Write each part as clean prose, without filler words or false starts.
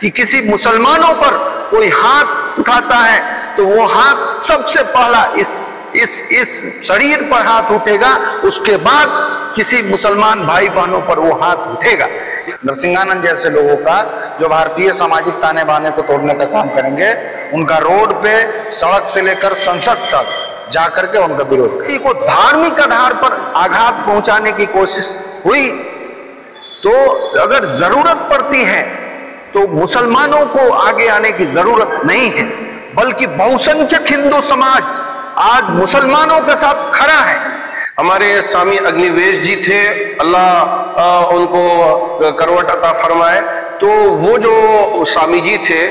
कि किसी मुसलमानों पर कोई हाथ उठाता है तो वो हाथ सबसे पहला इस शरीर पर हाथ उठेगा, उसके बाद किसी मुसलमान भाई बहनों पर वो हाथ उठेगा। नरसिंहानंद जैसे लोगों का जो भारतीय सामाजिक ताने बाने को तोड़ने का काम करेंगे, उनका रोड पे सड़क से लेकर संसद तक जाकर के उनका विरोध। किसी को धार्मिक आधार पर आघात पहुंचाने की कोशिश हुई तो अगर जरूरत पड़ती है तो मुसलमानों को आगे आने की जरूरत नहीं है, बल्कि बहुसंख्यक हिंदू समाज आज मुसलमानों के साथ खड़ा है। हमारे स्वामी अग्निवेश जी थे, अल्लाह उनको करवट अता फरमाए, तो वो जो स्वामी जी थे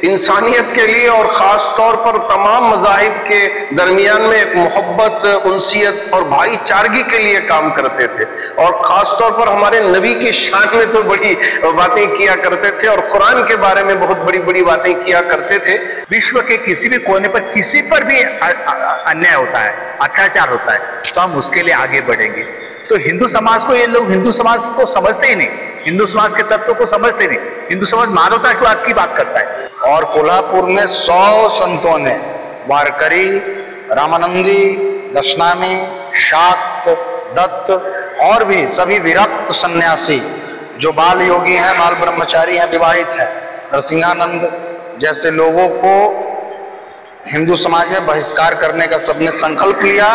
इंसानियत के लिए और ख़ास तौर पर तमाम मज़ाहिब के दरमियान में एक मोहब्बत, उनसियत और भाईचारगी के लिए काम करते थे। और ख़ास तौर पर हमारे नबी की शान में तो बड़ी बातें किया करते थे और कुरान के बारे में बहुत बड़ी बड़ी बातें किया करते थे। विश्व के किसी भी कोने पर किसी पर भी अन्याय होता है, अत्याचार होता है, तो हम उसके लिए आगे बढ़ेंगे। तो हिंदू समाज को, ये लोग हिंदू समाज को समझते ही नहीं, हिंदू समाज के तत्वों को समझते नहीं। हिंदू समाज मानवतावाद की बात करता है। और कोल्हापुर में 100 संतों ने, वारकरी, रामानंदी, दशनामी, शाक्त, दत्त और भी सभी विरक्त सन्यासी जो बाल योगी हैं, बाल ब्रह्मचारी हैं, विवाहित हैं, नरसिंहानंद जैसे लोगों को हिंदू समाज में बहिष्कार करने का सबने संकल्प लिया।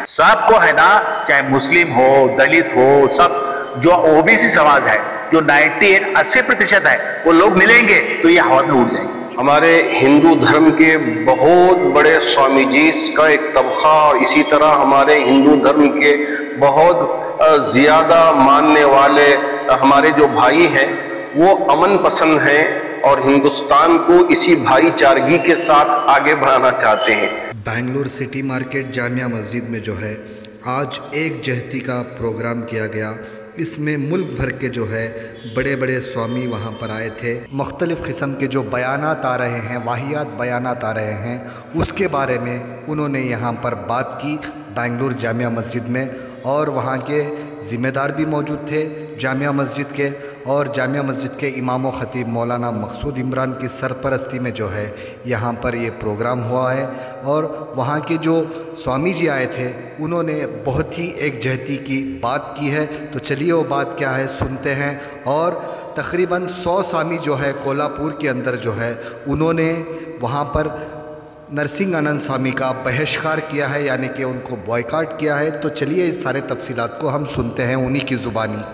सबको है ना, चाहे मुस्लिम हो, दलित हो, सब जो ओबीसी समाज है, जो 80% है, वो लोग मिलेंगे तो ये हवा में उड़ जाएंगे। हमारे हिंदू धर्म के बहुत बड़े स्वामी जी का एक तबका और इसी तरह हमारे हिंदू धर्म के बहुत ज्यादा मानने वाले हमारे जो भाई हैं वो अमन पसंद हैं और हिंदुस्तान को इसी भाईचारगी के साथ आगे बढ़ाना चाहते हैं। बेंगलुरु सिटी मार्केट जामिया मस्जिद में जो है आज एक जहती का प्रोग्राम किया गया। इसमें मुल्क भर के जो है बड़े बड़े स्वामी वहाँ पर आए थे। मुख्तलिफ़ किस्म के जो बयानात आ रहे हैं, वाहियात बयानात आ रहे हैं, उसके बारे में उन्होंने यहाँ पर बात की बेंगलुरु जामिया मस्जिद में। और वहाँ के ज़िम्मेदार भी मौजूद थे जामिया मस्जिद के, और जामिया मस्जिद के इमाम व ख़तीब मौलाना मकसूद इमरान की सरपरस्ती में जो है यहाँ पर ये प्रोग्राम हुआ है। और वहाँ के जो स्वामी जी आए थे उन्होंने बहुत ही एक जहती की बात की है। तो चलिए वो बात क्या है सुनते हैं। और तकरीबन 100 स्वामी जो है कोल्हापुर के अंदर जो है उन्होंने वहाँ पर नरसिंहानंद स्वामी का बहिष्कार किया है, यानी कि उनको बॉयकॉट किया है। तो चलिए इस सारे तफसीलात को हम सुनते हैं उन्हीं की ज़ुबानी।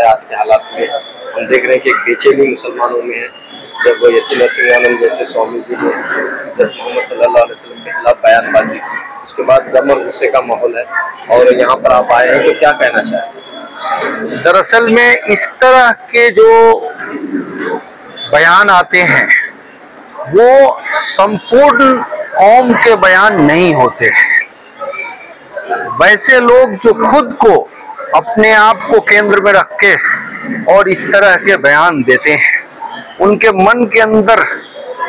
आज के हालात में हम देख रहे हैं कि बेचैनी मुसलमानों में है। जब यति नरसिंहानंद जैसे स्वामी जी ने मोहम्मद सल्लल्लाहु अलैहि वसल्लम के खिलाफ बयानबाजी की, उसके बाद गम और गुस्से का माहौल है और यहाँ पर आप आए हैं, तो क्या कहना चाहें? दरअसल में इस तरह के जो बयान आते हैं वो संपूर्ण कौम के बयान नहीं होते हैं। वैसे लोग जो खुद को अपने आप को केंद्र में रख के और इस तरह के बयान देते हैं, उनके मन के अंदर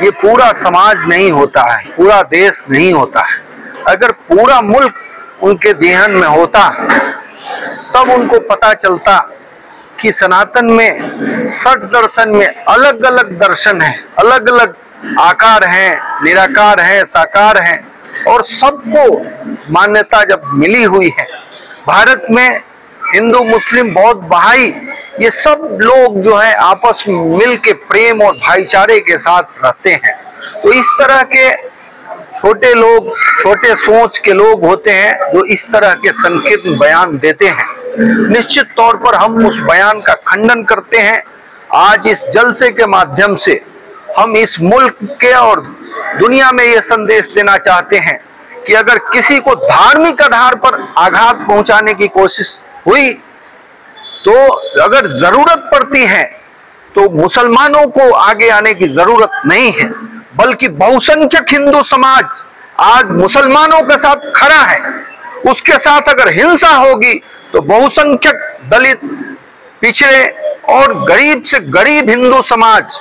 ये पूरा समाज नहीं होता है, पूरा देश नहीं होता है। अगर पूरा मुल्क उनके ध्यान में होता तब उनको पता चलता कि सनातन में 60 दर्शन में अलग अलग दर्शन हैं, अलग अलग आकार हैं, निराकार हैं, साकार हैं, और सबको मान्यता जब मिली हुई है। भारत में हिंदू, मुस्लिम, बौद्ध, बहाई, ये सब लोग जो है आपस में मिल के प्रेम और भाईचारे के साथ रहते हैं। तो इस तरह के छोटे लोग, छोटे सोच के लोग होते हैं जो इस तरह के संकीर्ण बयान देते हैं। निश्चित तौर पर हम उस बयान का खंडन करते हैं। आज इस जलसे के माध्यम से हम इस मुल्क के और दुनिया में ये संदेश देना चाहते हैं कि अगर किसी को धार्मिक आधार पर आघात पहुंचाने की कोशिश हुई तो अगर जरूरत पड़ती है तो मुसलमानों को आगे आने की जरूरत नहीं है, बल्कि बहुसंख्यक हिंदू समाज आज मुसलमानों के साथ खड़ा है। उसके साथ अगर हिंसा होगी तो बहुसंख्यक दलित, पिछड़े और गरीब से गरीब हिंदू समाज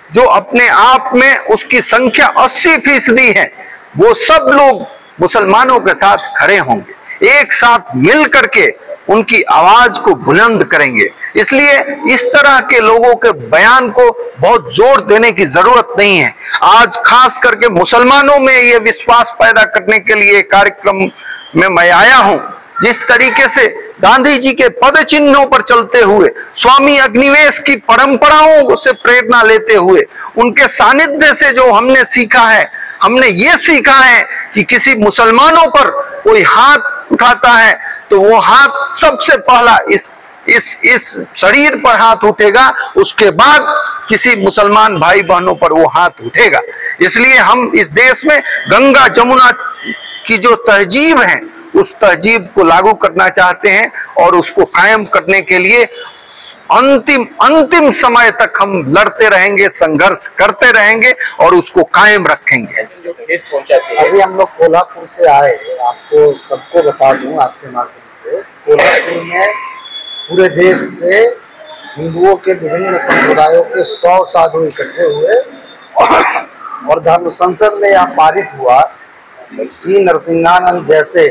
जो अपने आप में उसकी संख्या 80% है, वो सब लोग मुसलमानों के साथ खड़े होंगे, एक साथ मिल करके उनकी आवाज को बुलंद करेंगे। इसलिए इस तरह के लोगों के बयान को बहुत जोर देने की जरूरत नहीं है। आज खास करके मुसलमानों में ये विश्वास पैदा करने के लिए कार्यक्रम में मैं आया हूं। जिस तरीके से गांधी जी के पद चिन्हों पर चलते हुए, स्वामी अग्निवेश की परंपराओं से प्रेरणा लेते हुए, उनके सानिध्य से जो हमने सीखा है, हमने ये सीखा है कि किसी मुसलमानों पर कोई हाथ उठाता है तो वो हाथ सबसे पहला इस शरीर पर हाथ उठेगा, उसके बाद किसी मुसलमान भाई बहनों पर वो हाथ उठेगा। इसलिए हम इस देश में गंगा जमुना की जो तहजीब है उस तहजीब को लागू करना चाहते हैं और उसको कायम करने के लिए अंतिम समय तक हम लड़ते रहेंगे, संघर्ष करते रहेंगे और उसको कायम रखेंगे। अभी हम लोग कोल्हापुर से आए, आपको सबको बता दूं आपके माध्यम से, कोल्हापुर में पूरे देश से हिंदुओं के विभिन्न समुदायों के 100 साधु इकट्ठे हुए और धर्म संसद में यह पारित हुआ कि नरसिंहानंद जैसे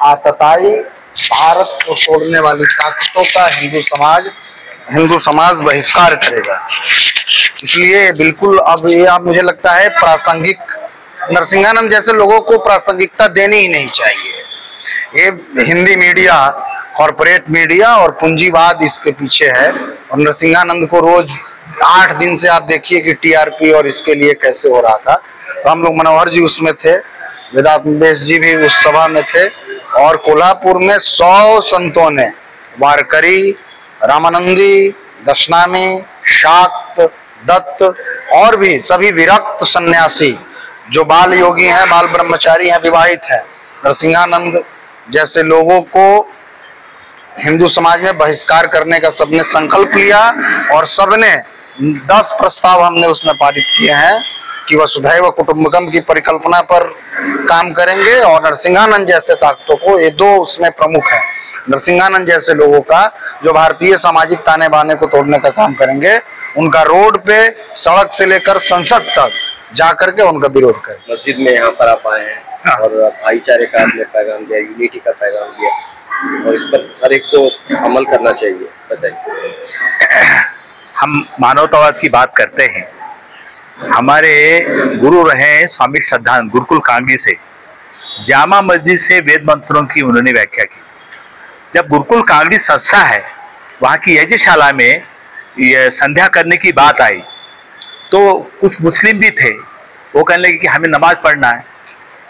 आतताई भारत को तोड़ने वाली ताकतों का हिंदू समाज बहिष्कार करेगा। इसलिए बिल्कुल अब ये आप मुझे लगता है प्रासंगिक, नरसिंहानंद जैसे लोगों को प्रासंगिकता देनी ही नहीं चाहिए। ये हिंदी मीडिया, कॉर्पोरेट मीडिया और पूंजीवाद इसके पीछे है और नरसिंहानंद को रोज 8 दिन से आप देखिए कि टीआरपी और इसके लिए कैसे हो रहा था। तो हम लोग मनोहर जी उसमें थे, वेदांत जी भी उस सभा में थे और कोल्हापुर में 100 संतों ने, वारकरी, रामानंदी, दशनामी, शाक्त, दत्त और भी सभी विरक्त सन्यासी जो बाल योगी हैं, बाल ब्रह्मचारी हैं, विवाहित हैं, नरसिंहानंद जैसे लोगों को हिंदू समाज में बहिष्कार करने का सबने संकल्प लिया और सबने 10 प्रस्ताव हमने उसमें पारित किए हैं कि वसुधैव कुटुंबकम की परिकल्पना पर काम करेंगे और नरसिंहानंद जैसे ताकतों को, ये 2 उसमें प्रमुख हैं, नरसिंहानंद जैसे लोगों का जो भारतीय सामाजिक ताने बाने को तोड़ने का काम करेंगे, उनका रोड पे, सड़क से लेकर संसद तक जाकर के उनका विरोध करें। मस्जिद में यहाँ पर आप आए हैं और भाईचारे का आपने पैगाम दिया, यूनिटी का पैगाम दिया और इस पर हर एक को अमल करना चाहिए, बताइए। हम मानवतावाद की बात करते हैं। हमारे गुरु रहे स्वामी श्रद्धानंद गुरुकुल कांगड़ी से, जामा मस्जिद से वेद मंत्रों की उन्होंने व्याख्या की। जब गुरुकुल कांगड़ी संस्था है, वहाँ की यज्ञशाला में ये संध्या करने की बात आई तो कुछ मुस्लिम भी थे, वो कहने लगे कि हमें नमाज पढ़ना है,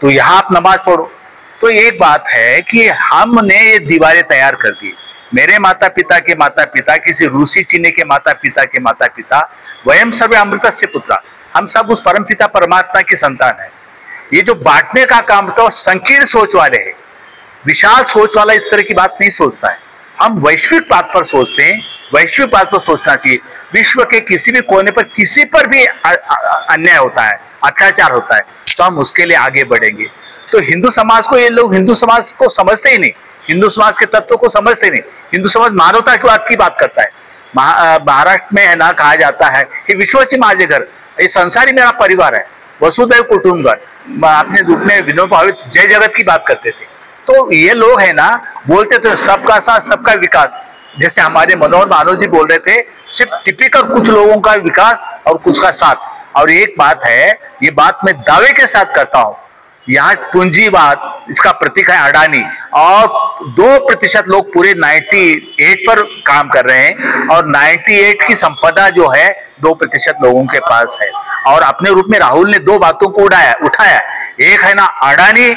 तो यहाँ आप नमाज पढ़ो। तो एक बात है कि हमने ये दीवारें तैयार कर दी। मेरे माता पिता के माता पिता, किसी रूसी चीनी के माता पिता के माता पिता, वयम सर्वे अमृतस्य पुत्रा, हम सब उस परम पिता परमात्मा की संतान है। ये जो बांटने का काम तो संकीर्ण सोच वाले है, विशाल सोच वाला इस तरह की बात नहीं सोचता है। हम वैश्विक बात पर सोचते हैं, वैश्विक बात पर सोचना चाहिए। विश्व के किसी भी कोने पर किसी पर भी अन्याय होता है, अत्याचार होता है, तो हम उसके लिए आगे बढ़ेंगे। तो हिंदू समाज को, ये लोग हिंदू समाज को समझते ही नहीं, हिंदू समाज के तत्वों को समझते नहीं। हिंदू समाज मानवता की बात करता है। महाराष्ट्र में है ना, कहा जाता है कि विश्वची माझे घर, ये संसारी मेरा परिवार है, वसुधैव कुटुंबकम। आपने अपने विनोबा भावे जय जगत की बात करते थे। तो ये लोग है ना, बोलते थे सबका साथ सबका विकास, जैसे हमारे मनोहर मानव जी बोल रहे थे, सिर्फ टिपिकल कुछ लोगों का विकास और कुछ का साथ। और एक बात है, ये बात मैं दावे के साथ करता हूं, यहाँ पूंजीवाद इसका प्रतीक है अडानी, और 2% लोग पूरे 98 पर काम कर रहे हैं और 98 की संपदा जो है 2% लोगों के पास है। और अपने रूप में राहुल ने 2 बातों को उठाया। एक है ना, अडानी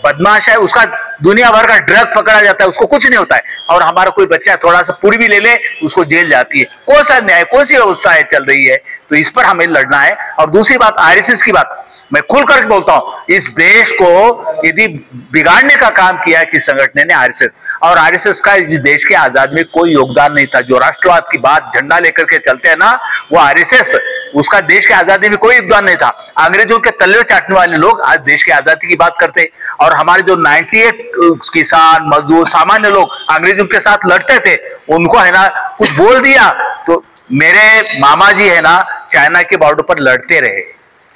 बदमाश है, उसका दुनिया भर का ड्रग पकड़ा जाता है, उसको कुछ नहीं होता है, और हमारा कोई बच्चा थोड़ा सा पूरी भी ले ले उसको जेल जाती है। कौन सा न्याय, कौन सी व्यवस्था है चल रही है? तो इस पर हमें लड़ना है। और दूसरी बात, आरएसएस की बात, मैं खुल कर बोलता हूं, इस देश को यदि बिगाड़ने का काम किया है किस संगठन ने, आरएसएस। और आरएसएस का इस देश के आजादी में कोई योगदान नहीं था। जो राष्ट्रवाद की बात झंडा लेकर के चलते हैं ना, वो आरएसएस, उसका देश की आजादी में कोई योगदान नहीं था। अंग्रेजों के तल्ले चाटने वाले लोग आज देश की आजादी की बात करते, और हमारे जो 98 किसान मजदूर सामान्य लोग अंग्रेजों के साथ लड़ते थे, उनको है ना कुछ बोल दिया तो मेरे मामा जी है ना चाइना के बॉर्डर पर लड़ते रहे,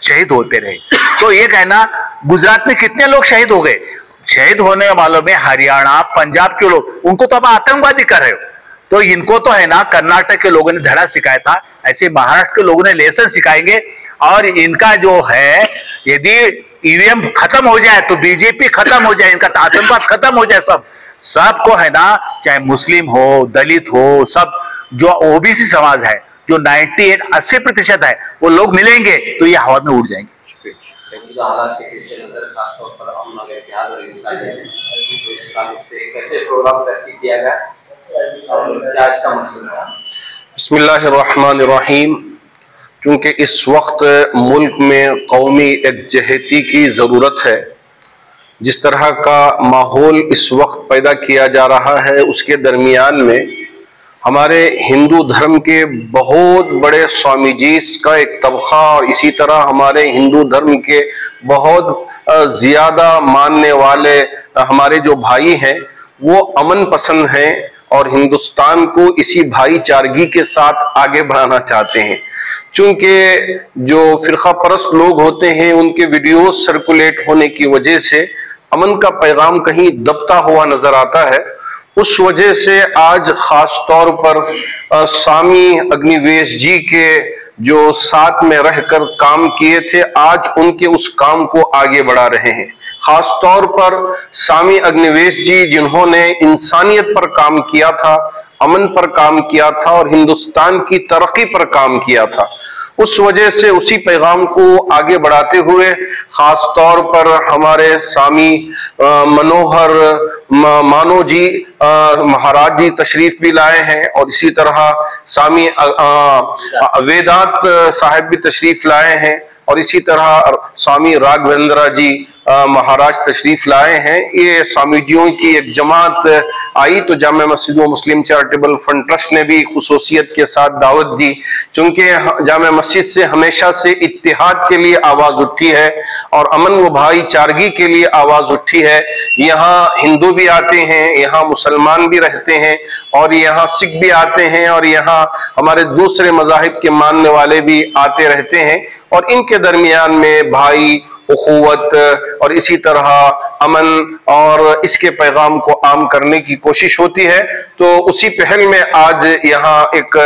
शहीद होते रहे। तो ये कहना, गुजरात में कितने लोग शहीद हो गए, शहीद होने वालों में हरियाणा पंजाब के लोग, उनको तो अब आतंकवादी कर रहे हो। तो इनको तो है ना कर्नाटक के लोगों ने धड़ा सिखाया था, ऐसे महाराष्ट्र के लोगों ने लेसन सिखाएंगे। और इनका जो है, यदि ईवीएम खत्म हो जाए तो बीजेपी खत्म हो जाए, इनका आतंकवाद खत्म हो जाए, सबको है ना, चाहे मुस्लिम हो दलित हो, सब जो ओबीसी समाज है जो 98-80% है, वो लोग मिलेंगे तो ये हवा में उड़ जाएंगे। हालात के पीछे नजर खासतौर पर अमन और इत्तेहाद और इंसानियत, तो इस ताल्लुक से कैसे प्रोग्राम तरतीब किया गया और क्या इसका मकसद है? बिस्मिल्लाहिर्रहमानिर्रहीम। क्योंकि इस वक्त मुल्क में कौमी एकजहती की ज़रूरत है, जिस तरह का माहौल इस वक्त पैदा किया जा रहा है, उसके दरमियान में हमारे हिंदू धर्म के बहुत बड़े स्वामी जी का एक तबका और इसी तरह हमारे हिंदू धर्म के बहुत ज़्यादा मानने वाले हमारे जो भाई हैं, वो अमन पसंद हैं और हिंदुस्तान को इसी भाईचारगी के साथ आगे बढ़ाना चाहते हैं। चूंकि जो फिरका परस्त लोग होते हैं, उनके वीडियोस सर्कुलेट होने की वजह से अमन का पैगाम कहीं दबता हुआ नजर आता है। उस वजह से आज खास तौर पर स्वामी अग्निवेश जी के जो साथ में रहकर काम किए थे, आज उनके उस काम को आगे बढ़ा रहे हैं। खास तौर पर स्वामी अग्निवेश जी जिन्होंने इंसानियत पर काम किया था, अमन पर काम किया था और हिंदुस्तान की तरक्की पर काम किया था, उस वजह से उसी पैगाम को आगे बढ़ाते हुए खास तौर पर हमारे स्वामी मनोहर मानो जी महाराज जी तशरीफ भी लाए हैं और इसी तरह स्वामी वेदांत साहिब भी तशरीफ लाए हैं और इसी तरह स्वामी राघवेंद्र जी महाराज तशरीफ लाए हैं। ये स्वामी जियों की एक जमात आई तो जामे मस्जिद व मुस्लिम चैरिटेबल फंड ट्रस्ट ने भी खुसूसियत के साथ दावत दी, क्योंकि जामे मस्जिद से हमेशा से इत्तेहाद के लिए आवाज उठी है और अमन व भाईचारगी के लिए आवाज उठी है। यहाँ हिंदू भी आते हैं, यहाँ मुसलमान भी रहते हैं और यहाँ सिख भी आते हैं और यहाँ हमारे दूसरे मज़ाहिब के मानने वाले भी आते रहते हैं और इनके दरमियान में भाई उखुवत और इसी तरह अमन और इसके पैगाम को आम करने की कोशिश होती है। तो उसी पहल में आज यहाँ एक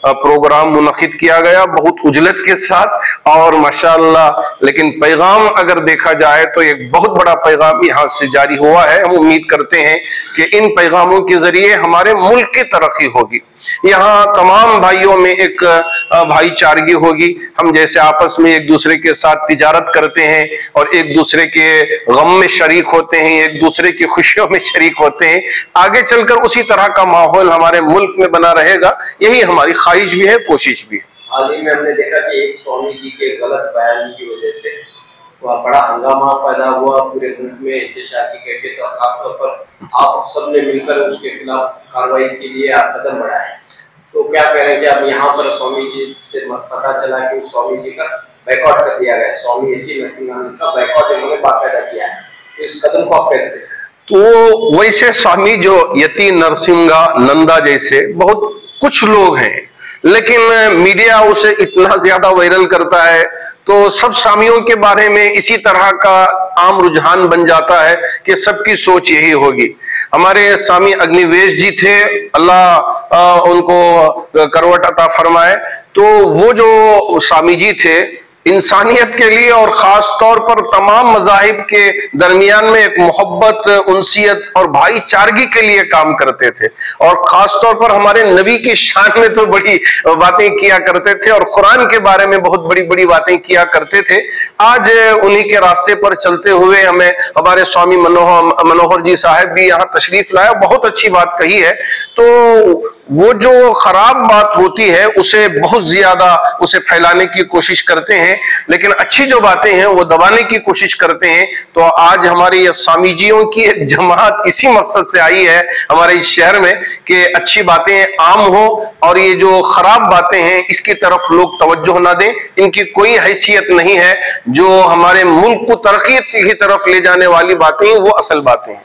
प्रोग्राम मुनक़िद किया गया बहुत उजलत के साथ और माशाअल्लाह, लेकिन पैगाम अगर देखा जाए तो एक बहुत बड़ा पैगाम यहाँ से जारी हुआ है। हम उम्मीद करते हैं कि इन पैगामों के जरिए हमारे मुल्क की तरक्की होगी, यहाँ तमाम भाइयों में एक भाईचारगी होगी। हम जैसे आपस में एक दूसरे के साथ तिजारत करते हैं और एक दूसरे के गम में शरीक होते हैं, एक दूसरे की खुशियों में शरीक होते हैं, आगे चलकर उसी तरह का माहौल हमारे मुल्क में बना रहेगा। यही हमारी ख्वाहिश भी है, कोशिश भी है। हाल ही में हमने देखा कि एक स्वामी जी के गलत बयान की वजह से बड़ा हंगामा पैदा हुआ पूरे मुल्क में, इंतशार की कैफियत और खासतौर पर आप सबने मिलकर उसके खिलाफ कार्रवाई के लिए आप कदम बढ़ाए। तो क्या कह रहे हैं कि अब यहाँ पर स्वामी जी से पता चला कि उस स्वामी जी का बैकआउट कर दिया गया, स्वामी यति नरसिंहानंद का बैकआउट इन्होंने बाकायदा किया है, तो इस कदम को आप कैसे देखते हैं? तो वैसे स्वामी जो यति नरसिंहानंदा जैसे बहुत कुछ लोग हैं, लेकिन मीडिया उसे इतना ज्यादा वायरल करता है तो सब स्वामियों के बारे में इसी तरह का आम रुझान बन जाता है कि सबकी सोच यही होगी। हमारे स्वामी अग्निवेश जी थे, अल्लाह उनको करवट अता फरमाए, तो वो जो स्वामी जी थे इंसानियत के लिए और खास तौर पर तमाम मज़ाहिब के दरमियान में एक मोहब्बत, उनसियत और भाईचारगी के लिए काम करते थे और खास तौर पर हमारे नबी की शान में तो बड़ी बातें किया करते थे और कुरान के बारे में बहुत बड़ी बड़ी बातें किया करते थे। आज उन्हीं के रास्ते पर चलते हुए हमें हमारे स्वामी मनोहर जी साहब भी यहाँ तशरीफ लाया, बहुत अच्छी बात कही है। तो वो जो खराब बात होती है उसे बहुत ज्यादा उसे फैलाने की कोशिश करते हैं, लेकिन अच्छी जो बातें हैं वो दबाने की कोशिश करते हैं। तो आज हमारी स्वामीजियों की एक जमात इसी मकसद से आई है हमारे इस शहर में कि अच्छी बातें आम हो और ये जो खराब बातें हैं इसकी तरफ लोग तवज्जो ना दें। इनकी कोई हैसियत नहीं है। जो हमारे मुल्क को तरक्की की तरफ ले जाने वाली बातें वो असल बातें हैं।